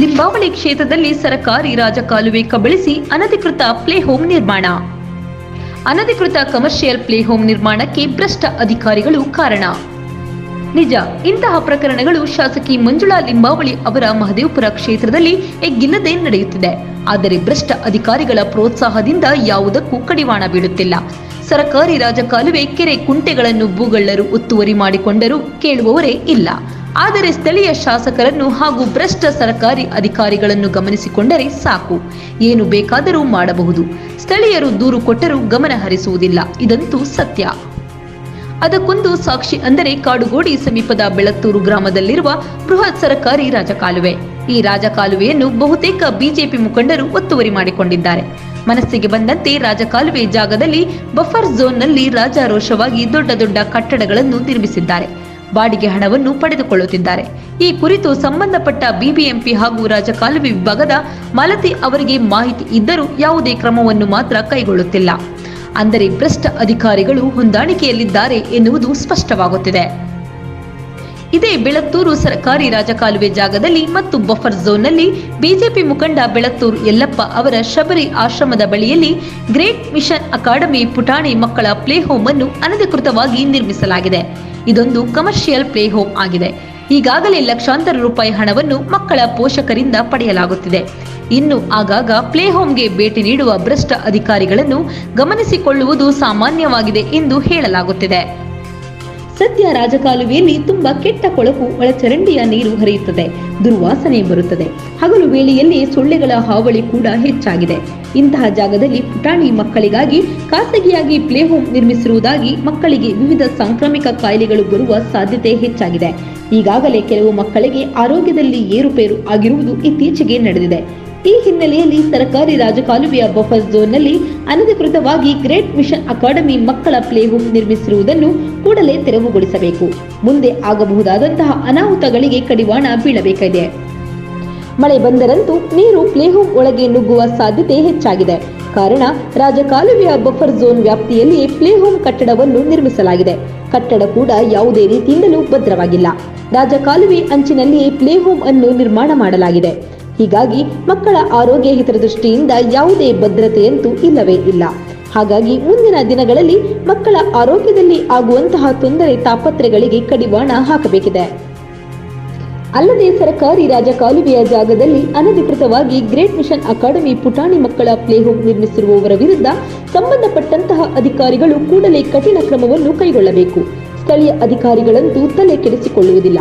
ಲಿಂಬಾವಳಿ ಕ್ಷೇತ್ರದಲ್ಲಿ ಸರಕಾರಿ ರಾಜಕಾಲುವೆ ಕಬಳಿಸಿ ಅನಧಿಕೃತ ಪ್ಲೇ ಹೋಮ್ ನಿರ್ಮಾಣ. ಅನಧಿಕೃತ ಕಮರ್ಷಿಯಲ್ ಪ್ಲೇ ಹೋಮ್ ನಿರ್ಮಾಣಕ್ಕೆ ಭ್ರಷ್ಟ ಅಧಿಕಾರಿಗಳು ಕಾರಣ. ನಿಜ, ಇಂತಹ ಪ್ರಕರಣಗಳು ಶಾಸಕಿ ಮಂಜುಳಾ ಲಿಂಬಾವಳಿ ಅವರ ಮಹದೇವಪುರ ಕ್ಷೇತ್ರದಲ್ಲಿ ಎಗ್ಗಿಲ್ಲದೆ ನಡೆಯುತ್ತಿದೆ. ಆದರೆ ಭ್ರಷ್ಟ ಅಧಿಕಾರಿಗಳ ಪ್ರೋತ್ಸಾಹದಿಂದ ಯಾವುದಕ್ಕೂ ಕಡಿವಾಣ ಬೀಳುತ್ತಿಲ್ಲ. ಸರಕಾರಿ ರಾಜಕಾಲುವೆ ಕೆರೆ ಕುಂಟೆಗಳನ್ನು ಭೂಗಳ್ಳರು ಒತ್ತುವರಿ ಮಾಡಿಕೊಂಡರೂ ಕೇಳುವವರೇ ಇಲ್ಲ. ಆದರೆ ಸ್ಥಳೀಯ ಶಾಸಕರನ್ನು ಹಾಗೂ ಭ್ರಷ್ಟ ಸರ್ಕಾರಿ ಅಧಿಕಾರಿಗಳನ್ನು ಗಮನಿಸಿಕೊಂಡರೆ ಸಾಕು, ಏನು ಬೇಕಾದರೂ ಮಾಡಬಹುದು. ಸ್ಥಳೀಯರು ದೂರು ಕೊಟ್ಟರೂ ಗಮನ ಹರಿಸುವುದಿಲ್ಲ, ಇದಂತೂ ಸತ್ಯ. ಅದಕ್ಕೊಂದು ಸಾಕ್ಷಿ ಅಂದರೆ ಕಾಡುಗೋಡಿ ಸಮೀಪದ ಬೆಳತ್ತೂರು ಗ್ರಾಮದಲ್ಲಿರುವ ಬೃಹತ್ ಸರ್ಕಾರಿ ರಾಜಕಾಲುವೆ. ಈ ರಾಜಕಾಲುವೆಯನ್ನು ಬಹುತೇಕ ಬಿಜೆಪಿ ಮುಖಂಡರು ಒತ್ತುವರಿ ಮಾಡಿಕೊಂಡಿದ್ದಾರೆ. ಮನಸ್ಸಿಗೆ ಬಂದಂತೆ ರಾಜಕಾಲುವೆ ಜಾಗದಲ್ಲಿ ಬಫರ್ ಝೋನ್ನಲ್ಲಿ ರಾಜಾರೋಷವಾಗಿ ದೊಡ್ಡ ದೊಡ್ಡ ಕಟ್ಟಡಗಳನ್ನು ನಿರ್ಮಿಸಿದ್ದಾರೆ. ಬಾಡಿಗೆ ಹಣವನ್ನು ಪಡೆದುಕೊಳ್ಳುತ್ತಿದ್ದಾರೆ. ಈ ಕುರಿತು ಸಂಬಂಧಪಟ್ಟ ಬಿಬಿಎಂಪಿ ಹಾಗೂ ರಾಜಕಾಲುವೆ ವಿಭಾಗದ ಮಾಲತಿ ಅವರಿಗೆ ಮಾಹಿತಿ ಇದ್ದರೂ ಯಾವುದೇ ಕ್ರಮವನ್ನು ಮಾತ್ರ ಕೈಗೊಳ್ಳುತ್ತಿಲ್ಲ. ಅಂದರೆ ಭ್ರಷ್ಟ ಅಧಿಕಾರಿಗಳು ಹೊಂದಾಣಿಕೆಯಲ್ಲಿದ್ದಾರೆ ಎನ್ನುವುದು ಸ್ಪಷ್ಟವಾಗುತ್ತಿದೆ. ಇದೇ ಬೆಳತ್ತೂರು ಸರ್ಕಾರಿ ರಾಜಕಾಲುವೆ ಜಾಗದಲ್ಲಿ ಮತ್ತು ಬಫರ್ ಝೋನ್ನಲ್ಲಿ ಬಿಜೆಪಿ ಮುಖಂಡ ಬೆಳತ್ತೂರು ಯಲ್ಲಪ್ಪ ಅವರ ಶಬರಿ ಆಶ್ರಮದ ಬಳಿಯಲ್ಲಿ ಗ್ರೇಟ್ ಮಿಷನ್ ಅಕಾಡೆಮಿ ಪುಟಾಣಿ ಮಕ್ಕಳ ಪ್ಲೇ ಹೋಮ್ ಅನ್ನು ಅನಧಿಕೃತವಾಗಿ ನಿರ್ಮಿಸಲಾಗಿದೆ. ಇದೊಂದು ಕಮರ್ಷಿಯಲ್ ಪ್ಲೇ ಹೋಮ್ ಆಗಿದೆ. ಈಗಾಗಲೇ ಲಕ್ಷಾಂತರ ರೂಪಾಯಿ ಹಣವನ್ನು ಮಕ್ಕಳ ಪೋಷಕರಿಂದ ಪಡೆಯಲಾಗುತ್ತಿದೆ. ಇನ್ನು ಆಗಾಗ ಪ್ಲೇ ಹೋಮ್ಗೆ ಭೇಟಿ ನೀಡುವ ಭ್ರಷ್ಟ ಅಧಿಕಾರಿಗಳನ್ನು ಗಮನಿಸಿಕೊಳ್ಳುವುದು ಸಾಮಾನ್ಯವಾಗಿದೆ ಎಂದು ಹೇಳಲಾಗುತ್ತಿದೆ. ಸದ್ಯ ರಾಜಕಾಲುವೆಯಲ್ಲಿ ತುಂಬಾ ಕೆಟ್ಟ ಕೊಳಕು ಒಳಚರಂಡಿಯ ನೀರು ಹರಿಯುತ್ತದೆ, ದುರ್ವಾಸನೆ ಬರುತ್ತದೆ. ಹಗಲು ವೇಳೆಯಲ್ಲಿ ಸೊಳ್ಳೆಗಳ ಹಾವಳಿ ಕೂಡ ಹೆಚ್ಚಾಗಿದೆ. ಇಂತಹ ಜಾಗದಲ್ಲಿ ಪುಟಾಣಿ ಮಕ್ಕಳಿಗಾಗಿ ಖಾಸಗಿಯಾಗಿ ಪ್ಲೇ ಹೋಮ್ ನಿರ್ಮಿಸಿರುವುದಾಗಿ ಮಕ್ಕಳಿಗೆ ವಿವಿಧ ಸಾಂಕ್ರಾಮಿಕ ಕಾಯಿಲೆಗಳು ಬರುವ ಸಾಧ್ಯತೆ ಹೆಚ್ಚಾಗಿದೆ. ಈಗಾಗಲೇ ಕೆಲವು ಮಕ್ಕಳಿಗೆ ಆರೋಗ್ಯದಲ್ಲಿ ಏರುಪೇರು ಆಗಿರುವುದು ಇತ್ತೀಚೆಗೆ ನಡೆದಿದೆ. ಈ ಹಿನ್ನೆಲೆಯಲ್ಲಿ ಸರ್ಕಾರಿ ರಾಜಕಾಲುವೆಯ ಬಫರ್ ಝೋನ್ನಲ್ಲಿ ಅನಧಿಕೃತವಾಗಿ ಗ್ರೇಟ್ ಮಿಷನ್ ಅಕಾಡೆಮಿ ಮಕ್ಕಳ ಪ್ಲೇ ಹೋಮ್ ನಿರ್ಮಿಸಿರುವುದನ್ನು ಕೂಡಲೇ ತೆರವುಗೊಳಿಸಬೇಕು. ಮುಂದೆ ಆಗಬಹುದಾದಂತಹ ಅನಾಹುತಗಳಿಗೆ ಕಡಿವಾಣ ಬೀಳಬೇಕಿದೆ. ಮಳೆ ಬಂದರಂತೂ ನೀರು ಪ್ಲೇ ಹೋಮ್ ಒಳಗೆ ನುಗ್ಗುವ ಸಾಧ್ಯತೆ ಹೆಚ್ಚಾಗಿದೆ. ಕಾರಣ ರಾಜಕಾಲುವೆಯ ಬಫರ್ ಝೋನ್ ವ್ಯಾಪ್ತಿಯಲ್ಲಿಯೇ ಪ್ಲೇ ಹೋಮ್ ಕಟ್ಟಡವನ್ನು ನಿರ್ಮಿಸಲಾಗಿದೆ. ಕಟ್ಟಡ ಕೂಡ ಯಾವುದೇ ರೀತಿಯಿಂದಲೂ ಭದ್ರವಾಗಿಲ್ಲ. ರಾಜಕಾಲುವೆ ಅಂಚಿನಲ್ಲಿಯೇ ಪ್ಲೇ ಹೋಮ್ ಅನ್ನು ನಿರ್ಮಾಣ ಮಾಡಲಾಗಿದೆ. ಹೀಗಾಗಿ ಮಕ್ಕಳ ಆರೋಗ್ಯ ಹಿತದೃಷ್ಟಿಯಿಂದ ಯಾವುದೇ ಭದ್ರತೆಯಂತೂ ಇಲ್ಲವೇ ಇಲ್ಲ. ಹಾಗಾಗಿ ಮುಂದಿನ ದಿನಗಳಲ್ಲಿ ಮಕ್ಕಳ ಆರೋಗ್ಯದಲ್ಲಿ ಆಗುವಂತಹ ತೊಂದರೆ ತಾಪತ್ರೆಗಳಿಗೆ ಕಡಿವಾಣ ಹಾಕಬೇಕಿದೆ. ಅಲ್ಲದೆ ಸರ್ಕಾರಿ ರಾಜಕಾಲುವೆಯ ಜಾಗದಲ್ಲಿ ಅನಧಿಕೃತವಾಗಿ ಗ್ರೇಟ್ ಮಿಷನ್ ಅಕಾಡೆಮಿ ಪುಟಾಣಿ ಮಕ್ಕಳ ಪ್ಲೇ ಹೋಮ್ ನಿರ್ಮಿಸಿರುವವರ ವಿರುದ್ಧ ಸಂಬಂಧಪಟ್ಟಂತಹ ಅಧಿಕಾರಿಗಳು ಕೂಡಲೇ ಕಠಿಣ ಕ್ರಮವನ್ನು ಕೈಗೊಳ್ಳಬೇಕು. ಸ್ಥಳೀಯ ಅಧಿಕಾರಿಗಳಂತೂ ತಲೆ ಕೆಡಿಸಿಕೊಳ್ಳುವುದಿಲ್ಲ.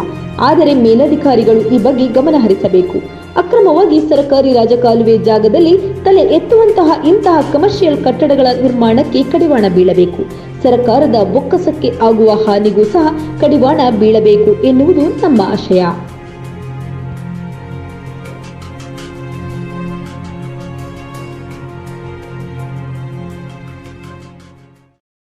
ಆದರೆ ಮೇಲಧಿಕಾರಿಗಳು ಈ ಬಗ್ಗೆ ಗಮನ ಹರಿಸಬೇಕು. ಅಕ್ರಮವಾಗಿ ಸರ್ಕಾರಿ ರಾಜಕಾಲುವೆ ಜಾಗದಲ್ಲಿ ತಲೆ ಎತ್ತುವಂತಹ ಇಂತಹ ಕಮರ್ಷಿಯಲ್ ಕಟ್ಟಡಗಳ ನಿರ್ಮಾಣಕ್ಕೆ ಕಡಿವಾಣ ಬೀಳಬೇಕು. ಸರ್ಕಾರದ ಬೊಕ್ಕಸಕ್ಕೆ ಆಗುವ ಹಾನಿಗೂ ಸಹ ಕಡಿವಾಣ ಬೀಳಬೇಕು ಎನ್ನುವುದು ನಮ್ಮ ಆಶಯ.